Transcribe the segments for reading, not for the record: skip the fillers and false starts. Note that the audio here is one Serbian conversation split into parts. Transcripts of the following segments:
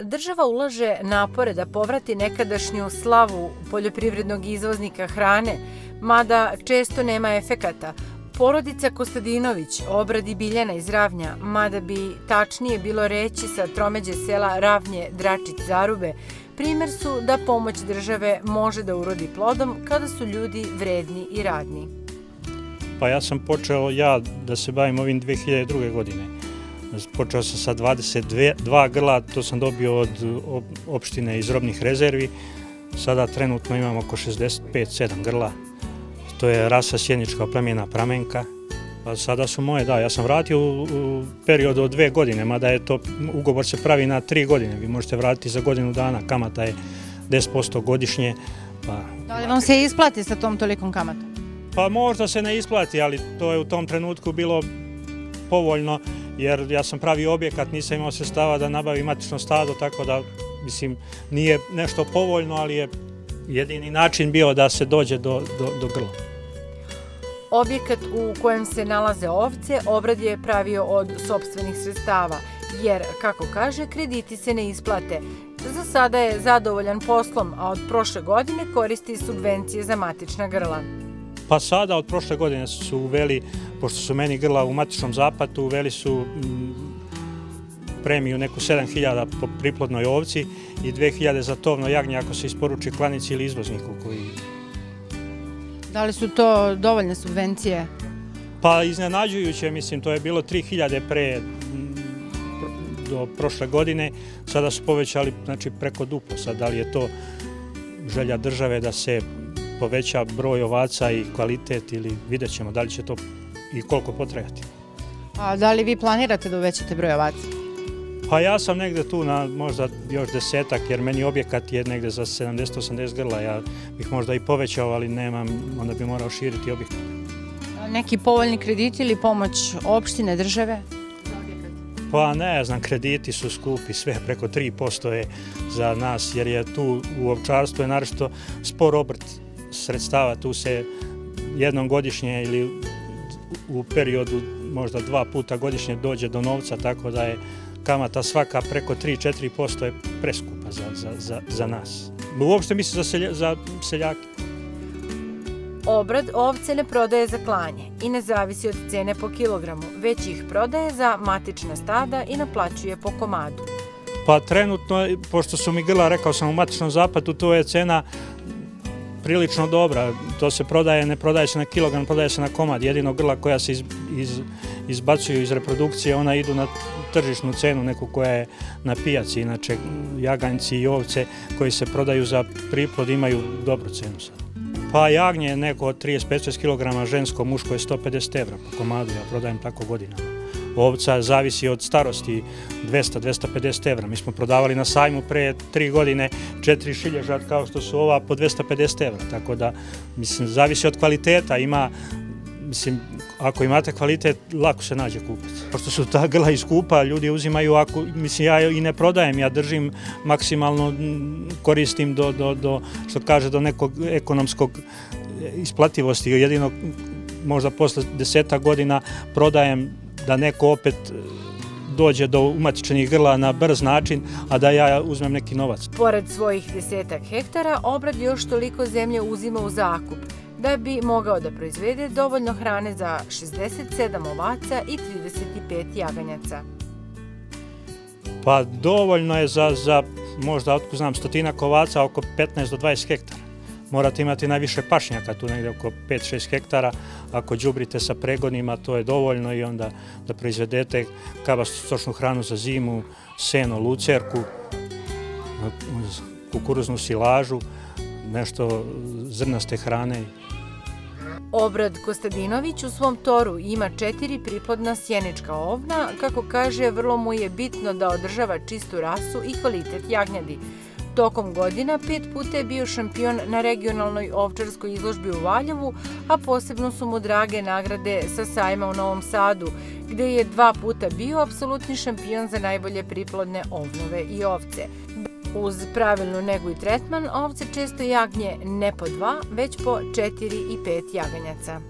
Država ulaže napore da povrati nekadašnju slavu poljoprivrednog izvoznika hrane, mada često nema efekata. Porodica Kostadinović obradi Biljana iz Ravnja, mada bi tačnije bilo reći sa tromeđe sela Ravnje, Dračić, Zarube, primjer su da pomoć države može da urodi plodom kada su ljudi vredni i radni. Pa ja sam počeo da se bavim ovim 2002. godine. Počeo sam sa 22 grla, to sam dobio od opštine iz robnih rezervi. Sada trenutno imam oko 65-7 grla. To je rasa sjenička plemena Pramenka. Pa sada su moje, da, ja sam vratio u periodu od 2 godine, mada je to, ugovor se pravi na 3 godine. Vi možete vratiti za godinu dana, kamata je 10% godišnje. Da li vam se isplati sa tom tolikom kamatom? Pa možda se ne isplati, ali to je u tom trenutku bilo povoljno, jer ja sam pravio objekat, nisam imao sredstava da nabavim matično stado, tako da, mislim, nije nešto povoljno, ali je jedini način bio da se dođe do grla. Objekat u kojem se nalaze ovce Obrad je pravio od sopstvenih sredstava, jer, kako kaže, krediti se ne isplate. Za sada je zadovoljan poslom, a od prošle godine koristi subvencije za matična grla. Pa sada od prošle godine su uveli, pošto su meni grla u matičnom zapatu, uveli su premiju neku 7.000 po priplodnoj ovci i 2.000 za tovno jagnje ako se isporuči klanici ili izvozniku koji... Da li su to dovoljne subvencije? Pa iznenađujuće, mislim, to je bilo 3.000 do prošle godine, sada su povećali, znači, preko duplo. Sad, da li je to želja države da se poveća broj ovaca i kvalitet, ili vidjet ćemo da li će to i koliko potrajati. A da li vi planirate da uvećate broj ovaca? Pa ja sam negde tu na možda još 10-ak, jer meni objekat je negde za 70-80 grla. Ja bih možda i povećao, ali nemam, onda bi morao širiti objekat. Neki povoljni krediti ili pomoć opštine, države? Pa ne znam, krediti su skupi, sve preko 3% je za nas, jer je tu u ovčarstvu je naročito spor obrt sredstava. Tu se jednom godišnje ili u periodu možda 2 puta godišnje dođe do novca, tako da je kamata svaka preko 3-4% je preskupa za nas. Uopšte mislim za seljake. Obrad ovce ne prodaje za klanje i ne zavisi od cene po kilogramu, već ih prodaje za matična stada i naplaćuje po komadu. Pa trenutno, pošto su mi grla, rekao sam, u matičnom zapatu, to je cena prilično dobra. To se prodaje, ne prodaje se na kilogram, prodaje se na komad. Jedino grla koja se izbacuju iz reprodukcije, ona idu na tržišnu cenu, neku koja je na pijaci. Inače, jaganjci i ovce koji se prodaju za priplod imaju dobru cenu sad. Pa jagnje je neko od 35 kg, žensko, muško je 150 evra po komadu, ja prodajem tako godinama. Ovca zavisi od starosti 200-250 evra. Mi smo prodavali na sajmu pre 3 godine 4 šilježad kao što su ova po 250 evra. Tako da, mislim, zavisi od kvaliteta. Ima, mislim, ako imate kvalitet, lako se nađe kupac. Pošto su ta grla i skupa, ljudi uzimaju, mislim, ja i ne prodajem, ja držim maksimalno, koristim što kaže, do nekog ekonomskog isplativosti. Jedino, možda posle 10 godina prodajem da neko opet dođe do umatičenih grla na brz način, a da ja uzmem neki novac. Pored svojih 10 hektara, Obrad još toliko zemlje uzima u zakup, da bi mogao da proizvede dovoljno hrane za 67 ovaca i 35 jaganjaca. Pa dovoljno je za možda, otko znam, 100 ovaca, oko 15 do 20 hektara. Morate imati najviše pašnjaka, tu negdje oko 5-6 hektara. Ako đubrite sa pregonima, to je dovoljno i onda da proizvedete stočnu hranu za zimu, seno, lucerku, kukuruznu silažu, nešto zrnaste hrane. Obrad Kostadinović u svom toru ima 4 priplodna sjenička ovna. Kako kaže, vrlo mu je bitno da održava čistu rasu i kvalitet jagnjadi. Tokom godina 5 puta je bio šampion na regionalnoj ovčarskoj izložbi u Valjevu, a posebno su mu drage nagrade sa sajma u Novom Sadu, gde je 2 puta bio apsolutni šampion za najbolje priplodne ovnove i ovce. Uz pravilnu negu i tretman, ovce često jagnje ne po 2, već po 4 i 5 jaganjaca.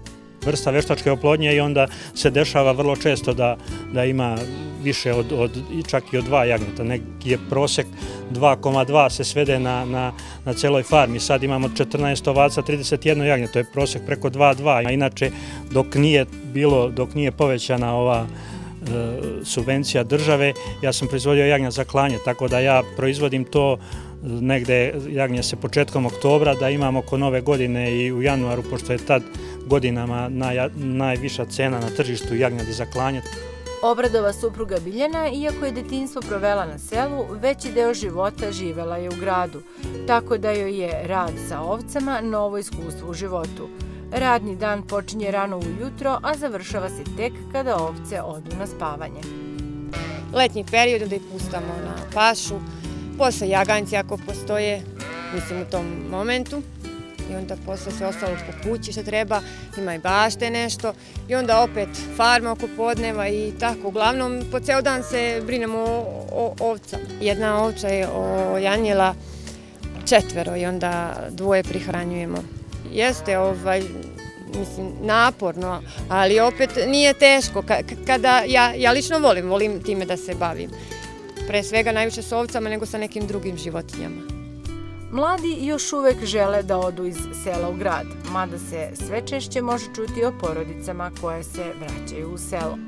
vrsta veštačke oplodnje i onda se dešava vrlo često da ima više čak i od 2 jagnjeta. Neki je prosjek 2,2 se svede na celoj farmi. Sad imamo 14 ovaca, 31 jagnje, to je prosjek preko 2,2. A inače, dok nije povećana ova subvencija države, ja sam proizvodio jagnja za klanje, tako da ja proizvodim to negde jagnje se početkom oktobra, da imam oko nove godine i u januaru, pošto je tad godinama najviša cena na tržištu jagnjadi za klanje. Obradova supruga Biljana, iako je detinjstvo provela na selu, veći deo života živela je u gradu, tako da joj je rad sa ovcama novo iskustvo u životu. Radni dan počinje rano ujutro, a završava se tek kada ovce odu na spavanje. Letnji period da ih pustamo na pašu, posle jaganjci ako postoje, mislim u tom momentu. I onda posle sve ostalo po kući što treba, ima i bašte nešto i onda opet farma oko podneva i tako. Uglavnom, po ceo dan se brinemo o ovcama. Jedna ovca je ojanjila 4 i onda 2 prihranjujemo. Jeste, mislim, naporno, ali opet nije teško. Kada ja lično volim time da se bavim. Pre svega najviše s ovcama nego sa nekim drugim životinjama. Mladi još uvek žele da odu iz sela u grad, mada se sve češće može čuti o porodicama koje se vraćaju u selo.